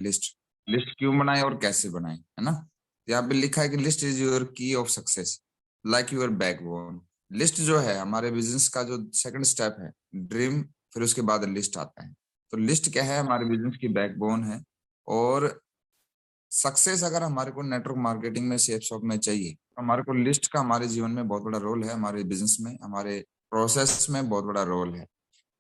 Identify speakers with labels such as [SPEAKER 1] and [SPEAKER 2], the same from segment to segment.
[SPEAKER 1] List. List क्यों बनाए और कैसे बनाए, है ना। यहाँ पे लिखा है कि लिस्ट इज योर की of success, like your backbone. List जो है हमारे बिजनेस का जो सेकंड स्टेप है, ड्रीम, फिर उसके बाद लिस्ट आता है। तो लिस्ट क्या है, हमारे बिजनेस की बैकबोन है। और सक्सेस अगर हमारे को नेटवर्क मार्केटिंग में, सेल्स शॉप में चाहिए, तो हमारे को लिस्ट का हमारे जीवन में बहुत बड़ा रोल है, हमारे बिजनेस में, हमारे प्रोसेस में बहुत बड़ा रोल है।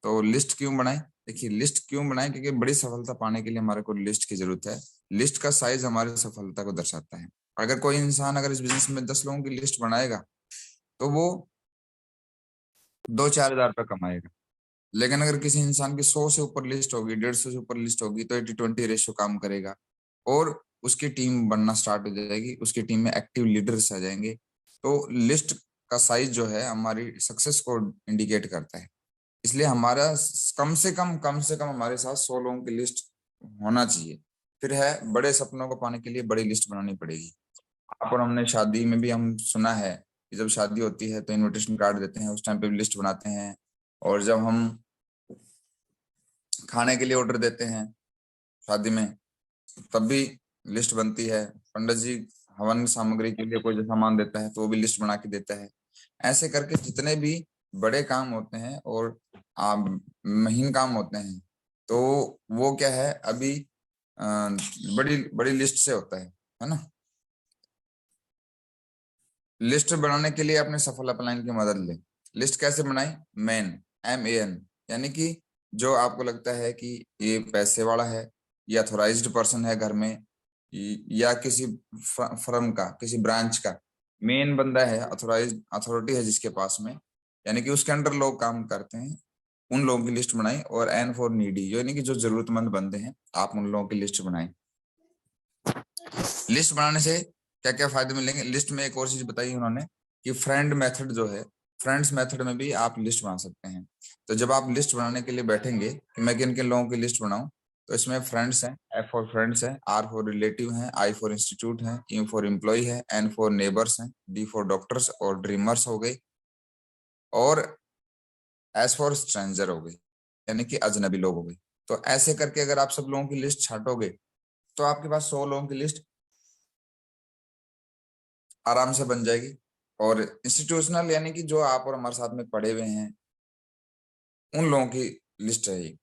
[SPEAKER 1] तो लिस्ट क्यों बनाए, देखिए लिस्ट क्यों बनाए, क्योंकि बड़ी सफलता पाने के लिए हमारे को लिस्ट की जरूरत है। लिस्ट का साइज हमारी सफलता को दर्शाता है। अगर कोई इंसान अगर इस बिजनेस में 10 लोगों की लिस्ट बनाएगा तो वो 2-4 हज़ार रुपये कमाएगा। लेकिन अगर किसी इंसान की 100 से ऊपर लिस्ट होगी, 150 से ऊपर लिस्ट होगी, तो 80-20 रेशियो काम करेगा। और उसकी टीम बनना स्टार्ट हो जाएगी, उसकी टीम में एक्टिव लीडर्स आ जाएंगे। तो लिस्ट का साइज जो है हमारी सक्सेस को इंडिकेट करता है। इसलिए हमारा कम से कम हमारे साथ 100 लोगों की लिस्ट होना चाहिए। फिर है, बड़े सपनों को पाने के लिए बड़ी लिस्ट बनानी पड़ेगी। और हमने शादी में भी हम सुना है कि जब शादी होती है तो इनविटेशन कार्ड देते हैं, उस टाइम पे भी लिस्ट बनाते हैं। और जब हम खाने के लिए ऑर्डर देते हैं शादी में, तब भी लिस्ट बनती है। पंडित जी हवन सामग्री के लिए कोई जो सामान देता है तो वो भी लिस्ट बना के देता है। ऐसे करके जितने भी बड़े काम होते हैं और महीन काम होते हैं, तो वो क्या है अभी बड़ी बड़ी लिस्ट से होता है ना। लिस्ट बनाने के लिए अपने सफल अपलाइन की मदद लें। लिस्ट कैसे बनाएं, मैन, MAN, यानी कि जो आपको लगता है कि ये पैसे वाला है, या अथोराइज्ड पर्सन है घर में, या किसी फर्म का, किसी ब्रांच का मेन बंदा है, अथोराइज्ड अथॉरिटी है जिसके पास में, यानी कि उसके अंडर लोग काम करते हैं, उन लोगों की लिस्ट बनाएं। और N फॉर नीडी, यानी कि जो जरूरतमंद बंदे हैं, आप उन लोगों की लिस्ट बनाएं। लिस्ट बनाने से क्या क्या फायदे मिलेंगे, लिस्ट में एक और चीज बताई उन्होंने कि फ्रेंड मेथड जो है, फ्रेंड्स मेथड में भी आप लिस्ट बना सकते हैं। तो जब आप लिस्ट बनाने के लिए बैठेंगे कि मैं किन किन लोगों की लिस्ट बनाऊं, तो इसमें फ्रेंड्स हैं, F फॉर फ्रेंड्स है, R फॉर रिलेटिव है, I फॉर इंस्टीट्यूट है, E फॉर एम्प्लॉय है, N फॉर नेबर्स है, D फॉर डॉक्टर्स और ड्रीमर्स हो गई, और S फॉर स्ट्रेंजर हो गई, यानी कि अजनबी लोग हो गए। तो ऐसे करके अगर आप सब लोगों की लिस्ट छाटोगे तो आपके पास 100 लोगों की लिस्ट आराम से बन जाएगी। और इंस्टीट्यूशनल, यानी कि जो आप और हमारे साथ में पढ़े हुए हैं, उन लोगों की लिस्ट रहेगी।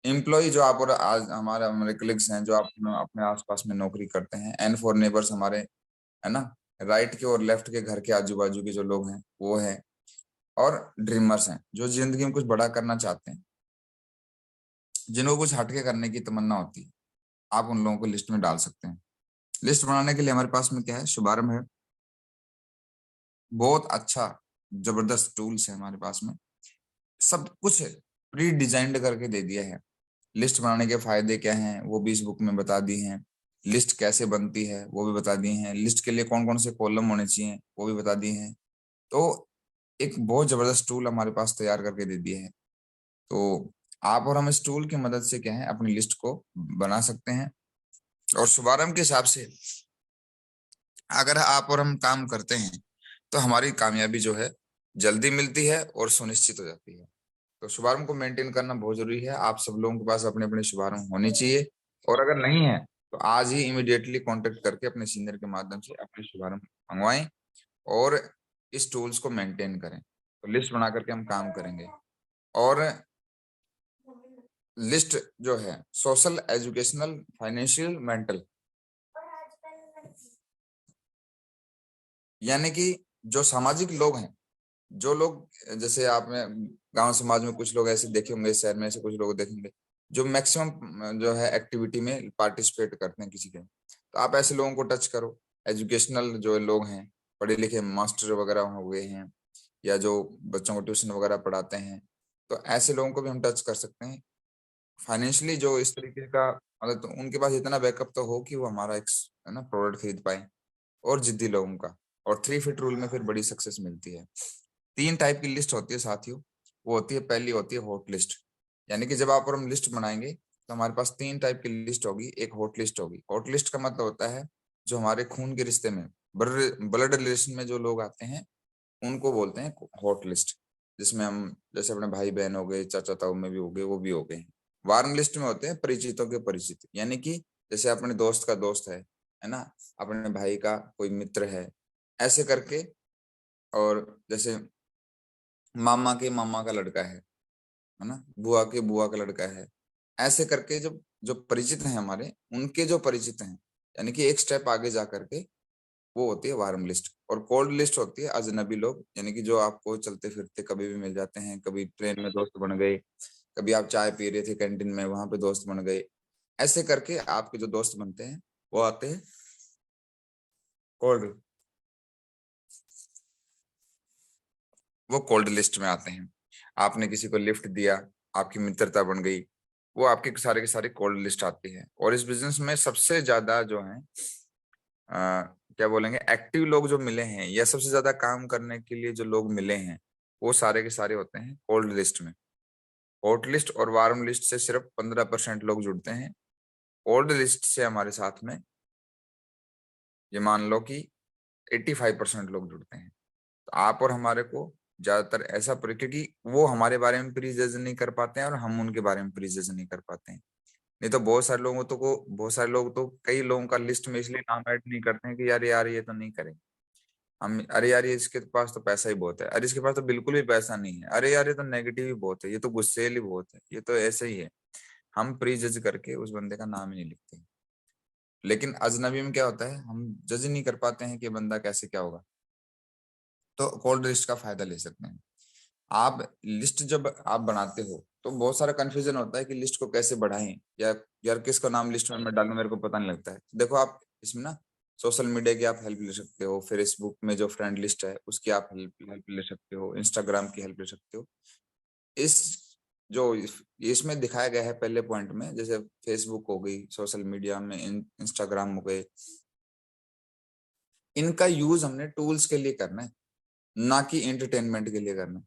[SPEAKER 1] एम्प्लॉय जो आप और आज हमारे हमारे कलीग्स हैं, जो आप अपने आसपास में नौकरी करते हैं। N फॉर नेबर्स हमारे, है ना, राइट के और लेफ्ट के घर के आजू बाजू के जो लोग हैं वो है। और ड्रीमर्स हैं, जो जिंदगी में कुछ बड़ा करना चाहते हैं, जिनको कुछ हटके करने की तमन्ना होती है, आप उन लोगों को लिस्ट में डाल सकते हैं। लिस्ट बनाने के लिए हमारे पास में क्या है, शुभारंभ है, बहुत अच्छा जबरदस्त टूल्स है हमारे पास में, सब कुछ प्री डिजाइंड करके दे दिया है। लिस्ट बनाने के फायदे क्या हैं वो भी इस बुक में बता दी हैं। लिस्ट कैसे बनती है वो भी बता दी हैं। लिस्ट के लिए कौन कौन से कॉलम होने चाहिए वो भी बता दिए हैं। तो एक बहुत जबरदस्त टूल हमारे पास तैयार करके दे दिए है। तो आप और हम इस टूल की मदद से क्या है अपनी लिस्ट को बना सकते हैं। और शुभारंभ के हिसाब से अगर आप और हम काम करते हैं तो हमारी कामयाबी जो है जल्दी मिलती है और सुनिश्चित हो जाती है। तो शुभारंभ को मेंटेन करना बहुत जरूरी है। आप सब लोगों के पास अपने अपने शुभारंभ होने चाहिए। और अगर नहीं है तो आज ही इमिडिएटली कांटेक्ट करके अपने सीनियर के माध्यम से अपने शुभारंभ मंगवाएं और इस टूल्स को मेंटेन करें। तो लिस्ट बना करके हम काम करेंगे। और लिस्ट जो है सोशल, एजुकेशनल, फाइनेंशियल, मेंटल, यानी कि जो सामाजिक लोग हैं, जो लोग जैसे आप में गांव समाज में कुछ लोग ऐसे देखे होंगे, शहर में ऐसे कुछ लोग देखेंगे जो मैक्सिमम जो है एक्टिविटी में पार्टिसिपेट करते हैं किसी के, तो आप ऐसे लोगों को टच करो। एजुकेशनल जो लोग हैं, पढ़े लिखे मास्टर वगैरह हो गए हैं, या जो बच्चों को ट्यूशन वगैरह पढ़ाते हैं, तो ऐसे लोगों को भी हम टच कर सकते हैं। फाइनेंशियली जो इस तरीके का, मतलब तो उनके पास इतना बैकअप तो हो कि वो हमारा एक, है ना, प्रोडक्ट खरीद पाए। और जिद्दी लोगों का, और 3 फीट रूल में फिर बड़ी सक्सेस मिलती है। 3 टाइप की लिस्ट होती है साथियों। वो होती है, पहली होती है हॉट लिस्ट, यानी कि जब आप और हम लिस्ट बनाएंगे तो हमारे पास 3 टाइप की लिस्ट होगी। एक हॉट लिस्ट होगी। हॉट लिस्ट का मतलब होता है जो हमारे खून के रिश्ते में, ब्लड रिलेशन में जो लोग आते हैं उनको बोलते हैं हॉट लिस्ट, जिसमें हम जैसे अपने भाई बहन हो गए, चाचा ताऊ में भी हो गए, वो भी हो गए। वार्म लिस्ट में होते हैं परिचितों के परिचित, यानी कि जैसे अपने दोस्त का दोस्त है ना, अपने भाई का कोई मित्र है, ऐसे करके। और जैसे मामा के मामा का लड़का है ना, बुआ के बुआ का लड़का है, ऐसे करके जो जो परिचित हैं हमारे, उनके जो परिचित हैं, यानी कि एक स्टेप आगे जा करके वो होती है वार्म लिस्ट। और कोल्ड लिस्ट होती है अजनबी लोग, यानी कि जो आपको चलते फिरते कभी भी मिल जाते हैं, कभी ट्रेन में दोस्त बन गए, कभी आप चाय पी रहे थे कैंटीन में, वहां पे दोस्त बन गए, ऐसे करके आपके जो दोस्त बनते हैं वो आते हैं कोल्ड, वो कोल्ड लिस्ट में आते हैं। आपने किसी को लिफ्ट दिया, आपकी मित्रता बन गई, वो आपके सारे के सारे कोल्ड लिस्ट आती है। और इस बिजनेस में सबसे ज्यादा जो है क्या बोलेंगे, एक्टिव लोग जो मिले हैं, या सबसे ज्यादा काम करने के लिए जो लोग मिले हैं, वो सारे के सारे होते हैं कोल्ड लिस्ट में। हॉट लिस्ट और वार्म लिस्ट से सिर्फ 15% लोग जुड़ते हैं। कोल्ड लिस्ट से हमारे साथ में ये मान लो कि 85% लोग जुड़ते हैं। तो आप और हमारे को ज्यादातर ऐसा क्योंकि वो हमारे बारे में प्री जज नहीं कर पाते हैं और हम उनके बारे में प्री जज नहीं कर पाते हैं। नहीं तो बहुत सारे लोग तो कई लोगों का लिस्ट में इसलिए नाम ऐड नहीं करते हैं कि यार यार ये तो नहीं करेंगे हम, अरे यार ये इसके पास तो पैसा ही बहुत है, अरे इसके पास तो बिल्कुल भी पैसा नहीं है, अरे यार ये तो नेगेटिव ही बहुत है, ये तो गुस्सैल ही बहुत है, ये तो ऐसे ही है। हम प्री जज करके उस बंदे का नाम ही नहीं लिखते। लेकिन अजनबी में क्या होता है, हम जज नहीं कर पाते हैं कि बंदा कैसे क्या होगा, तो कोल्ड लिस्ट का फायदा ले सकते हैं। आप लिस्ट जब आप बनाते हो तो बहुत सारा कंफ्यूजन होता है कि लिस्ट को कैसे बढ़ाएं, या यार किसका नाम लिस्ट में मैं डालूं, मेरे को पता नहीं लगता है। देखो आप इसमें ना सोशल मीडिया की आप हेल्प ले सकते हो, फेसबुक में जो फ्रेंड लिस्ट है उसकी आप हेल्प ले सकते हो, इंस्टाग्राम की हेल्प ले सकते हो। इस जो इसमें दिखाया गया है पहले पॉइंट में, जैसे फेसबुक हो गई, सोशल मीडिया में इंस्टाग्राम हो गए, इनका यूज हमने टूल्स के लिए करना है, ना कि एंटरटेनमेंट के लिए करना है।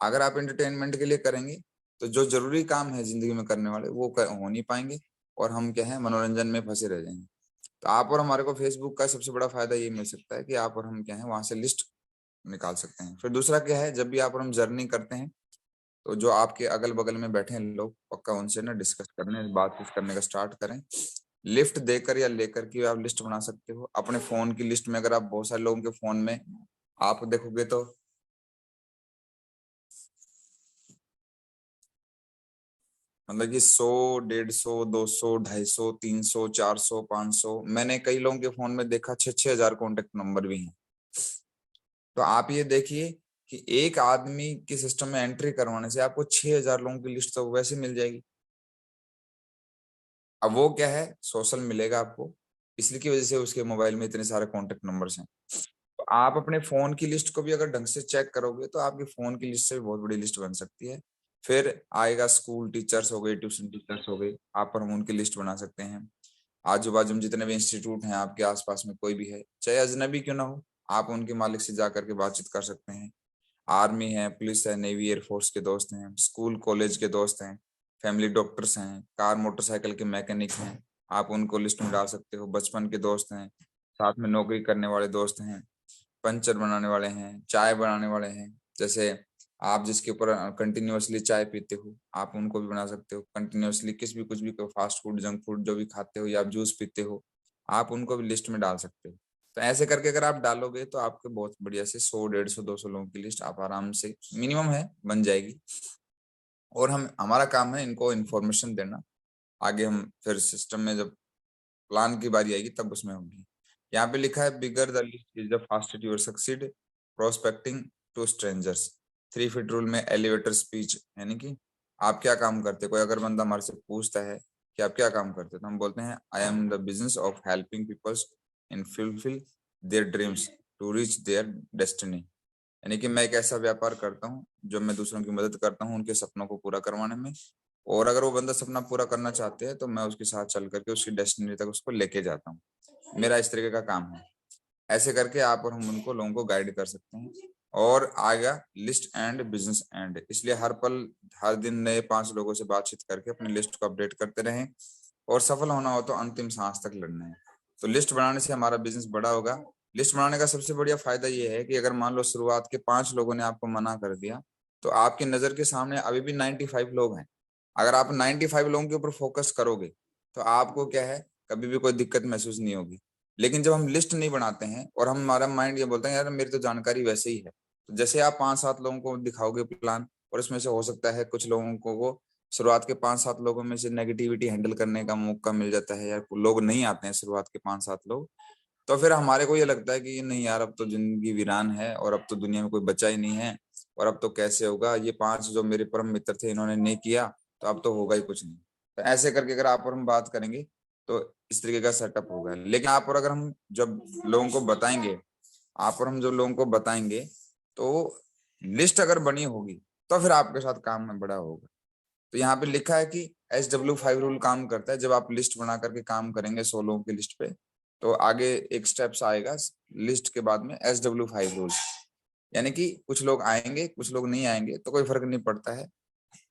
[SPEAKER 1] अगर आप एंटरटेनमेंट के लिए करेंगे तो जो जरूरी काम है जिंदगी में करने वाले वो हो नहीं पाएंगे, और हम क्या है मनोरंजन में फंसे रह जाएंगे। तो आप और हमारे को फेसबुक का सबसे बड़ा फायदा ये मिल सकता है कि आप और हम क्या है वहां से लिस्ट निकाल सकते हैं। फिर दूसरा क्या है, जब भी आप और हम जर्नी करते हैं तो जो आपके अगल बगल में बैठे हैं लोग, पक्का उनसे ना डिस्कस करने बातचीत करने का स्टार्ट करें। लिफ्ट देकर या लेकर के आप लिस्ट बना सकते हो। अपने फोन की लिस्ट में अगर आप बहुत सारे लोगों के फोन में आप देखोगे तो मतलब कि 100, 150, 200, 250, 300, 400, 500, मैंने कई लोगों के फोन में देखा 6-6 हजार कॉन्टेक्ट नंबर भी हैं। तो आप ये देखिए कि एक आदमी के सिस्टम में एंट्री करवाने से आपको 6 हजार लोगों की लिस्ट तो वैसे मिल जाएगी। अब वो क्या है, सोशल मिलेगा आपको, इसलिए की वजह से उसके मोबाइल में इतने सारे कॉन्टेक्ट नंबर्स हैं। तो आप अपने फोन की लिस्ट को भी अगर ढंग से चेक करोगे तो आपकी फोन की लिस्ट से भी बहुत बड़ी लिस्ट बन सकती है। फिर आएगा स्कूल टीचर्स हो गए, ट्यूशन टीचर्स हो गए, आप पर हम उनकी लिस्ट बना सकते हैं। आजू बाजू में जितने भी इंस्टीट्यूट हैं आपके आसपास में कोई भी है, चाहे अजनबी क्यों ना हो, आप उनके मालिक से जा करके बातचीत कर सकते हैं। आर्मी है, पुलिस है, नेवी एयरफोर्स के दोस्त हैं, स्कूल कॉलेज के दोस्त हैं, फैमिली डॉक्टर्स हैं, कार मोटरसाइकिल के मैकेनिक हैं, आप उनको लिस्ट में डाल सकते हो। बचपन के दोस्त हैं, साथ में नौकरी करने वाले दोस्त हैं, पंचर बनाने वाले हैं, चाय बनाने वाले हैं। जैसे आप जिसके ऊपर कंटिन्यूअसली चाय पीते हो, आप उनको भी बना सकते हो। कंटिन्यूअसली कुछ भी फास्ट फूड जंक फूड जो भी खाते हो, या आप जूस पीते हो, आप उनको भी लिस्ट में डाल सकते हो। तो ऐसे करके अगर आप डालोगे तो आपके बहुत बढ़िया से 100, 150, 200 लोगों की लिस्ट आप आराम से, मिनिमम है, बन जाएगी। और हम हमारा काम है इनको इन्फॉर्मेशन देना। आगे हम फिर सिस्टम में जब प्लान की बारी आएगी तब उसमें होगी। यहाँ पे लिखा है bigger the list is the faster your succeed prospecting to strangers. 3 feet rule में एलिवेटर स्पीच, यानी कि आप क्या काम करते हैं, कोई अगर बंदा हमारे से पूछता है कि आप क्या काम करते हैं, तो हम बोलते हैं I am the business of helping peoples in fulfill their dreams to reach their destiny. यानी कि मैं एक ऐसा व्यापार करता हूँ जो मैं दूसरों की मदद करता हूँ उनके सपनों को पूरा करवाने में। और अगर वो बंदा सपना पूरा करना चाहते हैं तो मैं उसके साथ चल करके उसकी डेस्टिनी तक उसको लेके जाता हूँ। मेरा इस तरीके का काम है। ऐसे करके आप और हम उनको लोगों को गाइड कर सकते हैं। और आएगा लिस्ट एंड बिजनेस एंड, इसलिए हर पल हर दिन नए 5 लोगों से बातचीत करके अपनी लिस्ट को अपडेट करते रहें। और सफल होना हो तो अंतिम सांस तक लड़ना है। तो लिस्ट बनाने से हमारा बिजनेस बड़ा होगा। लिस्ट बनाने का सबसे बढ़िया फायदा ये है कि अगर मान लो शुरुआत के 5 लोगों ने आपको मना कर दिया, तो आपकी नजर के सामने अभी भी 95 लोग हैं। अगर आप 95 लोगों के ऊपर फोकस करोगे तो आपको क्या है, कभी भी कोई दिक्कत महसूस नहीं होगी। लेकिन जब हम लिस्ट नहीं बनाते हैं और हमारा माइंड ये बोलता है यार मेरी तो जानकारी वैसे ही है, तो जैसे आप 5-7 लोगों को दिखाओगे प्लान, और इसमें से हो सकता है कुछ लोगों को शुरुआत के 5-7 लोगों में से नेगेटिविटी हैंडल करने का मौका मिल जाता है, या लोग नहीं आते हैं शुरुआत के 5-7 लोग, तो फिर हमारे को ये लगता है कि ये नहीं यार अब तो जिंदगी वीरान है और अब तो दुनिया में कोई बचा ही नहीं है, और अब तो कैसे होगा, ये 5 जो मेरे परम मित्र थे इन्होंने नहीं किया, तो अब तो होगा ही कुछ नहीं। तो ऐसे करके अगर आप और हम बात करेंगे तो इस तरीके का सेटअप होगा। लेकिन आप और अगर हम जब लोगों को बताएंगे, आप और हम जो लोगों को बताएंगे, तो लिस्ट अगर बनी होगी तो फिर आपके साथ काम में बड़ा होगा। तो यहाँ पे लिखा है कि SW5 रूल काम करता है। जब आप लिस्ट बना करके काम करेंगे 100 लोगों की लिस्ट पे, तो आगे एक स्टेप्स आएगा लिस्ट के बाद में SW5 रूल, यानी कि कुछ लोग आएंगे कुछ लोग नहीं आएंगे तो कोई फर्क नहीं पड़ता है।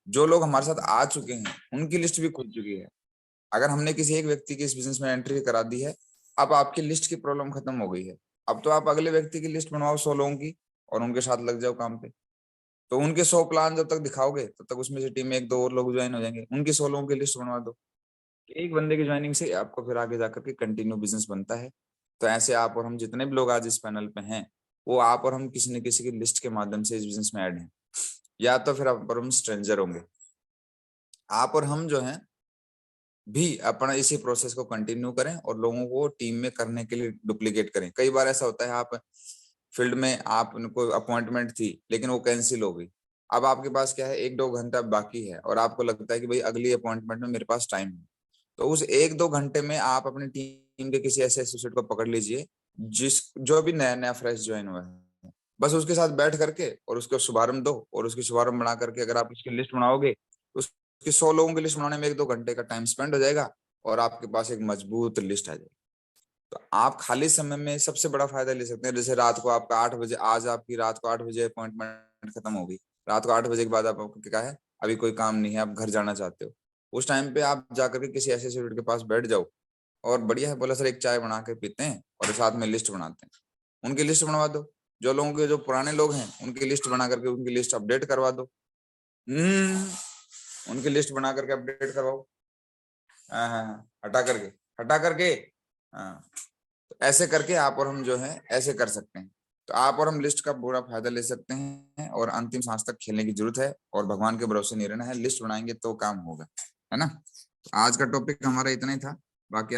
[SPEAKER 1] जो लोग हमारे साथ आ चुके हैं उनकी लिस्ट भी खुल चुकी है। अगर हमने किसी एक व्यक्ति की इस बिजनेस में एंट्री करा दी है, अब आपकी लिस्ट की प्रॉब्लम खत्म हो गई है। अब तो आप अगले व्यक्ति की लिस्ट बनवाओ 100 लोगों की, और उनके साथ लग जाओ काम पे। तो उनके 100 प्लान जब तक दिखाओगे तब तक उसमें से टीम में 1-2 और लोग ज्वाइन हो जाएंगे, उनकी 100 लोगों की लिस्ट बनवा दो। एक बंदे की ज्वाइनिंग से आपको फिर आगे जाकर के कंटिन्यू बिजनेस बनता है। तो ऐसे आप और हम जितने भी लोग आज इस पैनल पे हैं, वो आप और हम किसी न किसी की लिस्ट के माध्यम से इस बिजनेस में ऐड हैं, या तो फिर आप और हम स्ट्रेंजर होंगे। आप और हम जो है भी अपना इसी प्रोसेस को कंटिन्यू करें और लोगों को टीम में करने के लिए डुप्लीकेट करें। कई बार ऐसा होता है आप फील्ड में आप उनको अपॉइंटमेंट थी लेकिन वो कैंसिल हो गई। अब आपके पास क्या है, 1-2 घंटा बाकी है और आपको लगता है कि भाई अगली अपॉइंटमेंट में मेरे पास टाइम है। तो उस 1-2 घंटे में आप अपनी टीम के किसी ऐसे एसोसिएट को पकड़ लीजिए जिस जो भी नया नया फ्रेश ज्वाइन हुआ है, बस उसके साथ बैठ करके और उसको शुभारंभ दो, और उसकी शुभारंभ बना करके अगर आप उसकी लिस्ट बनाओगे तो उसकी 100 लोगों की लिस्ट बनाने में 1-2 घंटे का टाइम स्पेंड हो जाएगा और आपके पास एक मजबूत लिस्ट आ जाएगी। तो आप खाली समय में सबसे बड़ा फायदा ले सकते हैं। जैसे रात को आपका 8 बजे, आज आपकी रात को 8 बजे अपॉइंटमेंट खत्म होगी, रात को 8 बजे के बाद आपको क्या है, अभी कोई काम नहीं है, आप घर जाना चाहते हो, उस टाइम पे आप जाकर के किसी ऐसे स्टूडेंट के पास बैठ जाओ और बढ़िया है, बोला सर एक चाय बना के पीते हैं और साथ में लिस्ट बनाते हैं। उनकी लिस्ट बनवा दो, जो लोगों के जो पुराने लोग हैं उनकी लिस्ट बना करके उनकी लिस्ट अपडेट करवा दो। उनकी लिस्ट बना करके अपडेट करवाओ। हाँ हाँ हाँ, हटा करके हाँ। तो ऐसे करके आप और हम जो है ऐसे कर सकते हैं। तो आप और हम लिस्ट का पूरा फायदा ले सकते हैं और अंतिम सांस तक खेलने की जरूरत है और भगवान के भरोसे नहीं रहना है, लिस्ट बनाएंगे तो काम होगा, है ना। तो आज का टॉपिक हमारा इतना ही था। बाकी